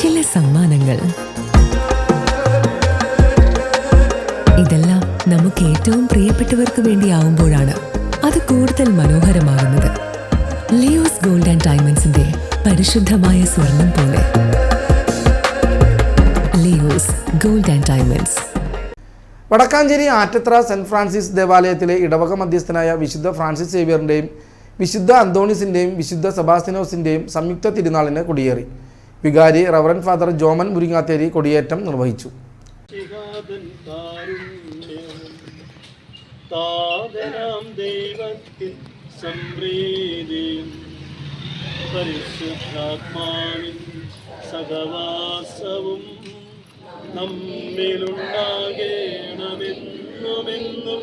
ചില സമ്മാനങ്ങൾ. ഇതെല്ലാം നമുക്ക് ഏറ്റവും പ്രിയപ്പെട്ടവർക്ക് വേണ്ടിയാവുമ്പോഴാണ് അത് കൂടുതൽ മനോഹരമാകുന്നത്. ലിയോസ് ഗോൾഡ് ആൻഡ് ഡയമണ്ട്സിന്റെ പരിശുദ്ധമായ സ്വർണം പോലെ. Leo's gold and diamonds. Vadakkanchery Attathra Saint Francis ദേവാലയത്തിലെ ഇടവക മധ്യസ്ഥനായ വിശുദ്ധ ഫ്രാൻസിസ് സേവ്യറിന്റെയും വിശുദ്ധ അന്തോണീസിന്റെയും വിശുദ്ധ സെബാസ്ത്യാനോസിന്റെയും സംയുക്ത തിരുനാളിന് കൊടിയേറി. വികാരി റവറൻ ഫാദർ ജോമൻ മുരിങ്ങാത്തേരി കൊടിയേറ്റം നിർവഹിച്ചു. നമ്മിലുണ്ടാകേണമെന്നുമെന്നും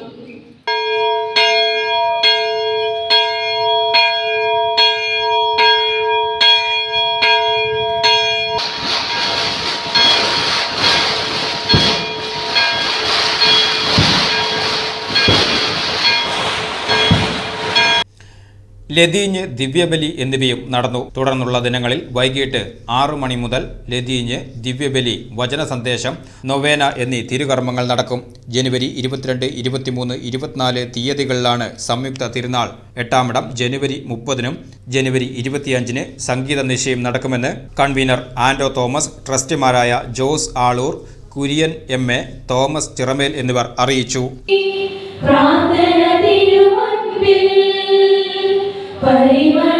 ലതീഞ്ഞ്, ദിവ്യബലി എന്നിവയും നടന്നു. തുടർന്നുള്ള ദിനങ്ങളിൽ വൈകിട്ട് 6 മണി മുതൽ ലതീഞ്ഞ്, ദിവ്യബലി, വചന സന്ദേശം, നൊവേന എന്നീ തിരുകർമ്മങ്ങൾ നടക്കും. ജനുവരി 22, 23, 24 തീയതികളിലാണ് സംയുക്ത തിരുനാൾ. 8-ാമിടം ജനുവരി 30-നും ജനുവരി 25-ന് സംഗീത നിശയും നടക്കുമെന്ന് കൺവീനർ ആൻഡോ തോമസ്, ട്രസ്റ്റിമാരായ ജോസ് ആളൂർ, കുര്യൻ MA, തോമസ് ചിറമേൽ എന്നിവർ അറിയിച്ചു. പരിമള